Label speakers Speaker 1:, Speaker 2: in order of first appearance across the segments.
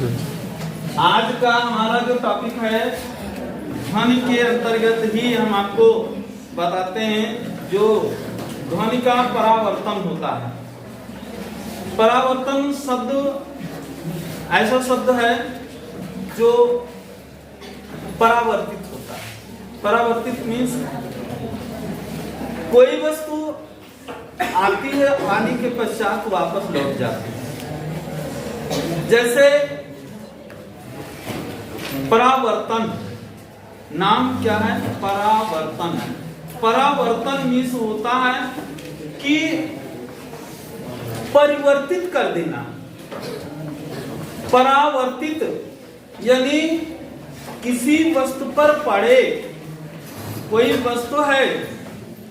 Speaker 1: आज का हमारा जो टॉपिक है ध्वनि के अंतर्गत ही हम आपको बताते हैं जो ध्वनि का परावर्तन होता है। परावर्तन शब्द ऐसा शब्द है जो परावर्तित होता है। परावर्तित मीन्स कोई वस्तु आती है, आने के पश्चात वापस लौट जाती है। जैसे परावर्तन, नाम क्या है? परावर्तन। परावर्तन मीन्स होता है कि परिवर्तित कर देना। परावर्तित यानी किसी वस्तु पर पड़े, कोई वस्तु है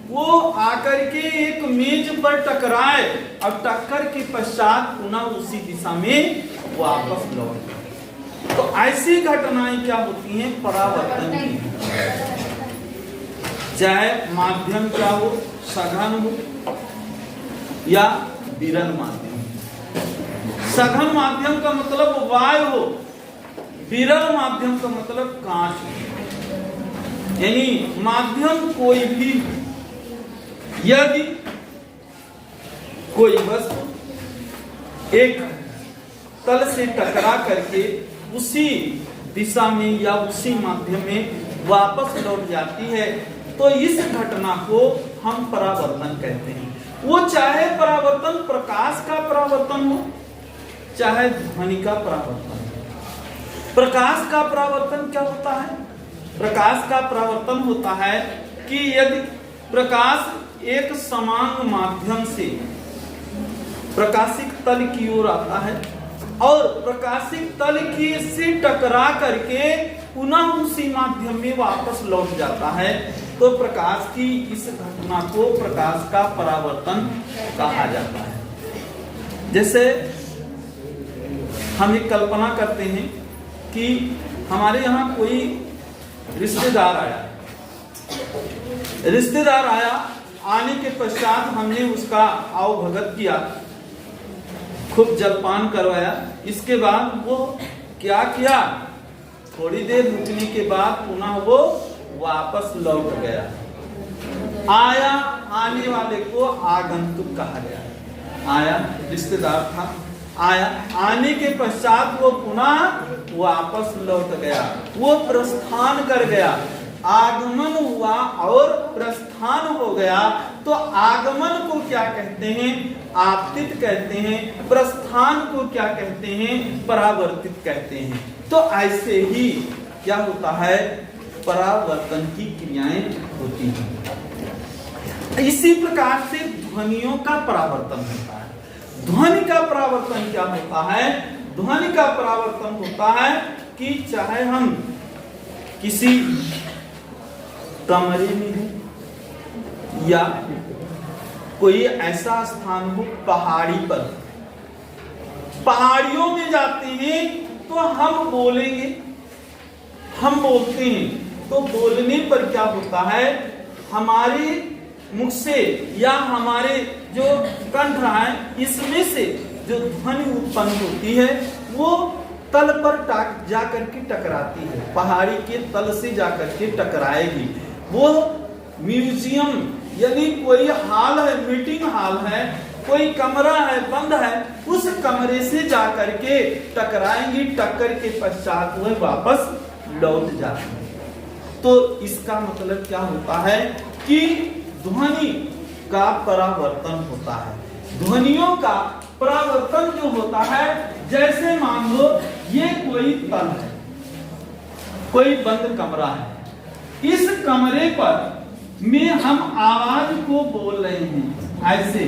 Speaker 1: वो आकर के एक मेज पर टकराए और टक्कर के पश्चात पुनः उसी दिशा में वापस लौट। तो ऐसी घटनाएं क्या होती हैं? परावर्तन की। चाहे माध्यम क्या हो, सघन हो या विरल माध्यम। सघन माध्यम का मतलब वायु हो, विरल माध्यम का मतलब कांच हो। यानी माध्यम कोई भी, यदि कोई वस्तु एक तल से टकरा करके उसी दिशा में या उसी माध्यम में वापस लौट जाती है तो इस घटना को हम परावर्तन कहते हैं। वो चाहे परावर्तन प्रकाश का परावर्तन हो, चाहे ध्वनि का परावर्तन हो। प्रकाश का परावर्तन क्या होता है? प्रकाश का परावर्तन होता है कि यदि प्रकाश एक समान माध्यम से प्रकाशिक तल की ओर आता है और प्रकाशिक तल की से टकरा करके पुनः उसी माध्यम में वापस लौट जाता है तो प्रकाश की इस घटना को प्रकाश का परावर्तन कहा जाता है। जैसे हम एक कल्पना करते हैं कि हमारे यहाँ कोई रिश्तेदार आया, आने के पश्चात हमने उसका आवभगत किया, खूब जलपान करवाया। इसके बाद वो क्या किया? थोड़ी देर रुकने के बाद पुनः वो वापस लौट गया। आया, आने वाले को आगंतुक कहा गया। आया, रिश्तेदार था, आया, आने के पश्चात वो पुनः वापस लौट गया, वो प्रस्थान कर गया। आगमन हुआ और प्रस्थान हो गया तो आगमन को क्या कहते हैं? आपतित कहते हैं। प्रस्थान को क्या कहते हैं? परावर्तित कहते हैं। तो ऐसे ही क्या होता है? परावर्तन की क्रियाएं होती हैं। इसी प्रकार से ध्वनियों का परावर्तन होता है। ध्वनि का परावर्तन क्या होता है? ध्वनि का परावर्तन होता है कि चाहे हम किसी कमरे में हो या कोई ऐसा स्थान हो, पहाड़ी पर, पहाड़ियों में जाते हैं तो हम बोलेंगे, हम बोलते हैं तो बोलने पर क्या होता है? हमारे मुख से या हमारे जो कंठ है इसमें से जो ध्वनि उत्पन्न होती है वो तल पर जाकर के टकराती है, पहाड़ी के तल से जाकर के टकराएगी। वो म्यूजियम यानी कोई हाल है, मीटिंग हाल है, कोई कमरा है, बंद है, उस कमरे से जाकर के टकराएंगी। टक्कर के पश्चात वह वापस लौट जाती है। तो इसका मतलब क्या होता है कि ध्वनि का परावर्तन होता है। ध्वनियों का परावर्तन जो होता है, जैसे मान लो ये कोई तल है, कोई बंद कमरा है, इस कमरे पर में हम आवाज को बोल रहे हैं। ऐसे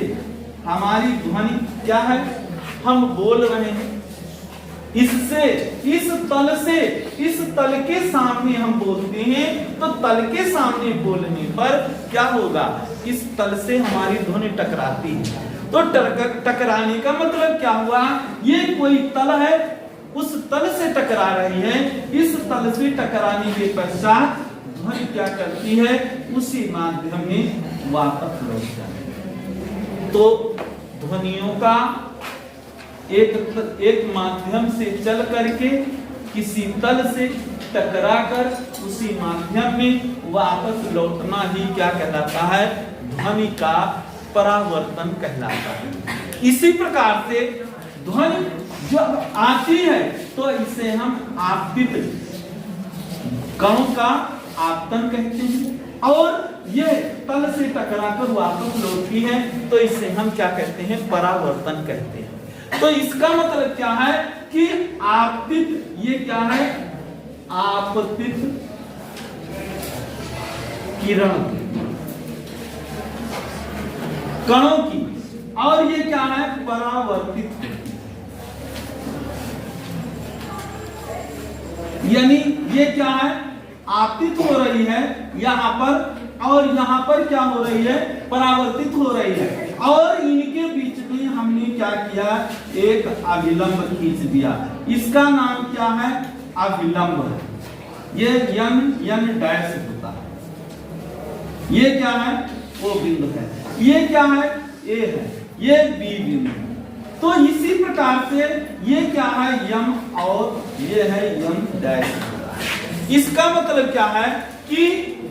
Speaker 1: हमारी ध्वनि क्या है? हम बोल रहे हैं। इससे, इस तल से इस तल के सामने हम बोलते हैं तो तल के सामने बोलने पर क्या होगा? इस तल से हमारी ध्वनि टकराती है। तो टकराने का मतलब क्या हुआ? ये कोई तल है, उस तल से टकरा रही है। इस तल से टकराने के पश्चात ध्वनि क्या करती है? उसी माध्यम में वापस लौट जाती है। तो ध्वनियों का एक माध्यम से चल करके किसी तल से टकराकर उसी माध्यम में वापस लौटना ही क्या कहलाता है? ध्वनि का परावर्तन कहलाता है। इसी प्रकार से ध्वनि जो आती है तो इसे हम आपतित कणों का आपतन कहते हैं, और ये तल से टकराकर वापस लौटती है तो इसे हम क्या कहते हैं? परावर्तन कहते हैं। तो इसका मतलब क्या है कि आपतित, ये क्या है? आपतित किरण कणों की, और ये क्या है? परावर्तित, यानी ये क्या है? आपतित हो रही है यहाँ पर, और यहाँ पर क्या हो रही है? परावर्तित हो रही है, और इनके बीच में हमने क्या किया? एक अभिलंब खींच दिया। इसका नाम क्या है? अभिलंब है। ये यन डैश होता है। ये क्या है? ओ बिंदु है। ये क्या है? ए है। ये बी बिंदु है। तो इसी प्रकार से ये क्या है? यम, और ये है यम डैश। इसका मतलब क्या है कि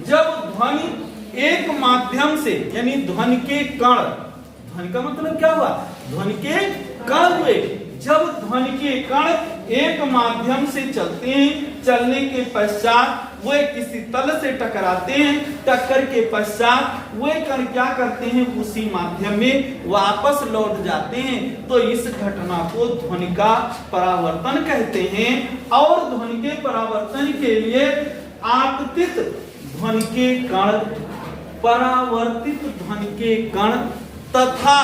Speaker 1: जब ध्वनि एक माध्यम से, यानी ध्वनि के कण, ध्वनि का मतलब क्या हुआ? ध्वनि के कण हुए। जब ध्वनि के कण एक माध्यम से चलते हैं, चलने के पश्चात वे किसी तल से टकराते हैं, टक्कर के पश्चात वे कण क्या करते हैं? उसी माध्यम में वापस लौट जाते हैं। तो इस घटना को ध्वनि का परावर्तन कहते हैं। और ध्वनि के परावर्तन के लिए आपतित ध्वनि के कण, परावर्तित ध्वनि के कण तथा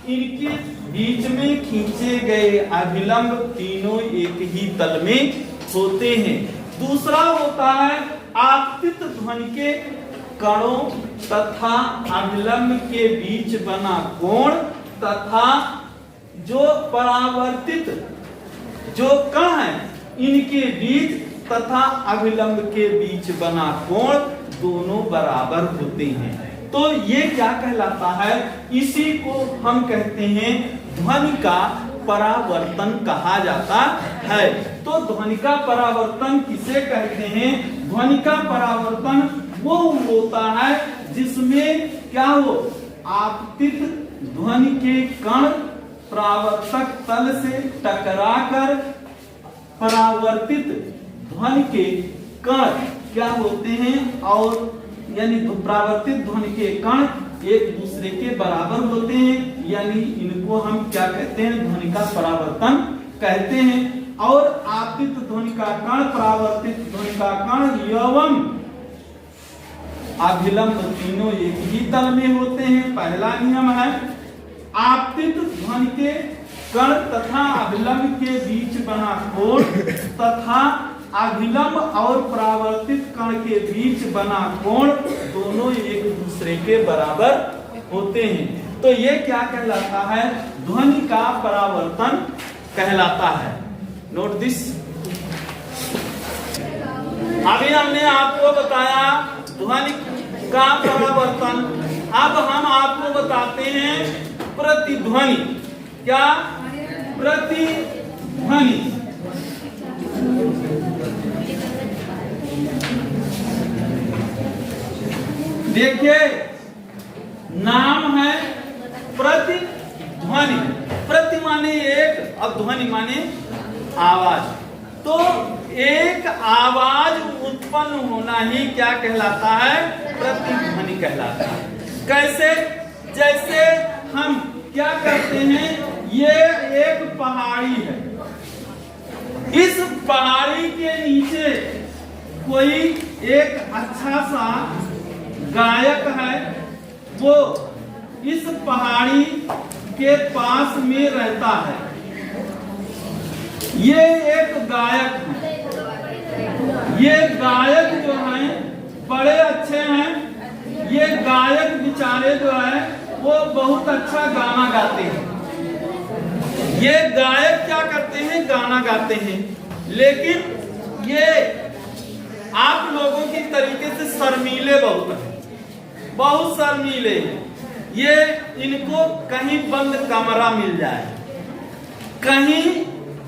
Speaker 1: इनके बीच में खींचे गए अभिलंब तीनों एक ही तल में होते हैं। दूसरा होता है आपतित ध्वनि के कणों तथा अभिलंब के बीच बना कोण, तथा जो परावर्तित जो कण है इनके बीच तथा अभिलंब के बीच बना कोण दोनों बराबर होते हैं। तो ये क्या कहलाता है? इसी को हम कहते हैं ध्वनि का परावर्तन कहा जाता है। तो ध्वनि का परावर्तन किसे कहते हैं? ध्वनि का परावर्तन वो होता है जिसमें क्या हो? आपतित ध्वनि के कण परावर्तक तल से टकराकर परावर्तित ध्वनि के कण क्या होते हैं? और यानी परावर्तित ध्वनि के कण एक दूसरे के बराबर होते हैं, यानी इनको हम क्या कहते हैं? ध्वनि का परावर्तन कहते हैं। और आपतित ध्वनि का कण, परावर्तित ध्वनि का कण एवं अभिलंब तीनों एक ही तल में होते हैं। पहला नियम है आपतित ध्वनि के कण तथा अभिलंब के बीच बना कोण तथा अभिलंब और परावर्तित कण के बीच बना कोण दोनों एक दूसरे के बराबर होते हैं। तो ये क्या कहलाता है? ध्वनि का परावर्तन कहलाता है। Note this. अभी हमने आपको बताया ध्वनि का परावर्तन। अब हम आपको बताते हैं प्रतिध्वनि। क्या? प्रतिध्वनि। देखिए, नाम है प्रतिध्वनि। प्रति माने एक, और ध्वनि माने आवाज। तो एक आवाज उत्पन्न होना ही क्या कहलाता है? प्रतिध्वनि कहलाता है। कैसे? जैसे हम क्या करते हैं? ये एक पहाड़ी है, इस पहाड़ी के नीचे कोई एक अच्छा सा गायक है, वो इस पहाड़ी के पास में रहता है। ये एक गायक है। ये गायक जो हैं बड़े अच्छे हैं। ये गायक बेचारे जो है वो बहुत अच्छा गाना गाते हैं। ये गायक क्या करते हैं? गाना गाते हैं। लेकिन ये आप लोगों की तरीके से शर्मीले बहुत हैं, बहुत शर्मीले हैं। ये इनको कहीं बंद कमरा मिल जाए, कहीं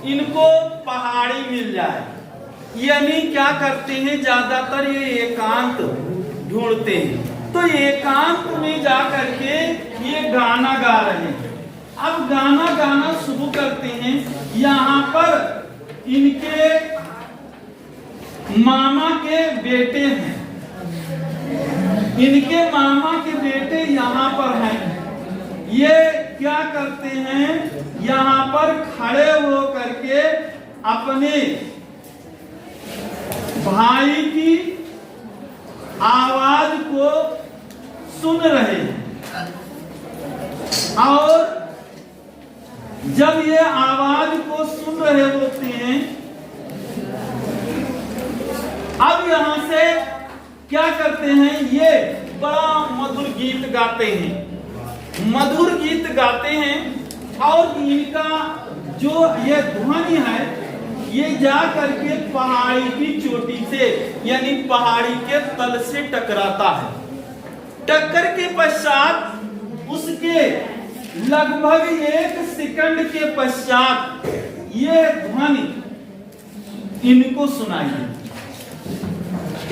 Speaker 1: इनको पहाड़ी मिल जाए, यानी क्या करते हैं, ज्यादातर ये एकांत ढूंढते हैं। तो एकांत में जा करके ये गाना गा रहे हैं। अब गाना गाना शुरू करते हैं। यहाँ पर इनके मामा के बेटे हैं, इनके मामा के बेटे यहाँ पर हैं। ये क्या करते हैं, यहाँ पर खड़े हो करके अपने भाई की आवाज को सुन रहे हैं। और जब ये आवाज को सुन रहे होते हैं, अब यहां से क्या करते हैं, ये बड़ा मधुर गीत गाते हैं, मधुर गीत गाते हैं। और इनका जो ये ध्वनि है, ये जा करके पहाड़ी की चोटी से, यानी पहाड़ी के तल से टकराता है। टक्कर के पश्चात उसके लगभग 1 सेकंड के पश्चात ये ध्वनि इनको सुनाई देती।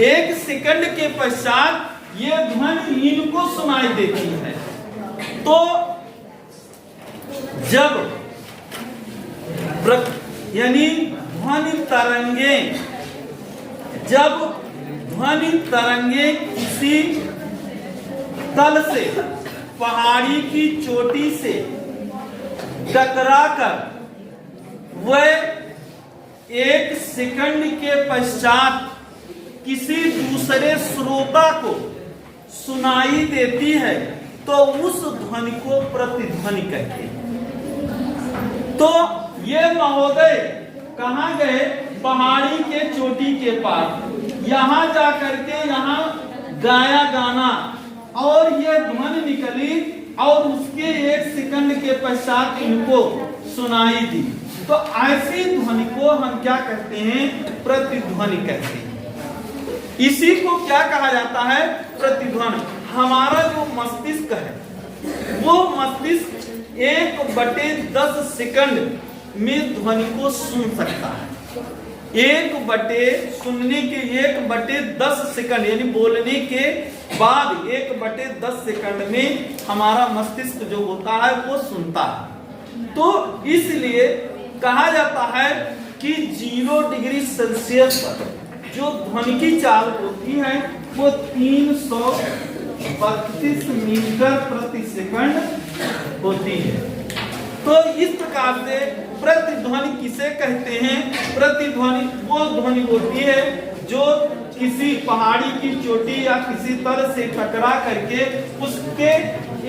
Speaker 1: 1 सेकंड के पश्चात ये ध्वनि इनको सुनाई देती है। तो जब यानी ध्वनि तरंगे, जब ध्वनि तरंगे किसी तल से, पहाड़ी की चोटी से टकराकर वह 1 सेकंड के पश्चात किसी दूसरे श्रोता को सुनाई देती है, तो उस ध्वनि को प्रतिध्वनि कहते हैं। तो ये महोदय कहाँ गए, पहाड़ी के चोटी के पास, यहाँ जाकर के यहाँ गाया गाना, और ये ध्वनि निकली और उसके 1 सेकंड के पश्चात इनको सुनाई दी। तो ऐसी ध्वनि को हम क्या कहते हैं, प्रतिध्वनि कहते हैं। इसी को क्या कहा जाता है, प्रतिध्वनि। हमारा जो मस्तिष्क है, वो मस्तिष्क 1/10 सेकंड में ध्वनि को सुन सकता है। सुनने के 1/10 सेकंड, यानी बोलने के बाद 1/10 सेकंड में हमारा मस्तिष्क जो होता है वो सुनता है। तो इसलिए कहा जाता है कि 0 डिग्री सेल्सियस पर जो ध्वनि की चाल होती है वो 332 मीटर प्रति सेकंड होती है। तो इस प्रकार से प्रतिध्वनि किसे कहते हैं, प्रतिध्वनि वो ध्वनि होती है जो किसी पहाड़ी की चोटी या किसी तल से टकरा करके उसके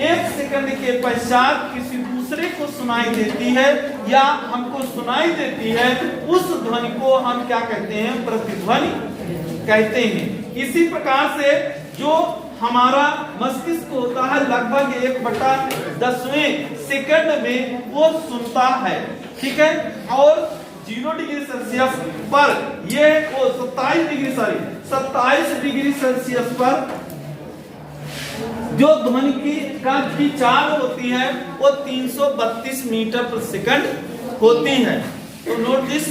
Speaker 1: 1 सेकंड के पश्चात किसी दूसरे को सुनाई देती है या हमको सुनाई देती है। उस ध्वनि को हम क्या कहते हैं, प्रतिध्वनि कहते हैं। इसी प्रकार से जो हमारा मस्तिष्क होता है लगभग 1/10वें सेकंड में वो सुनता है, ठीक है। और 0 डिग्री सेल्सियस पर ये वो 27 डिग्री सेल्सियस पर जो ध्वनि की चाल होती है वो 332 मीटर प्रति सेकंड होती है। तो नोट दिस।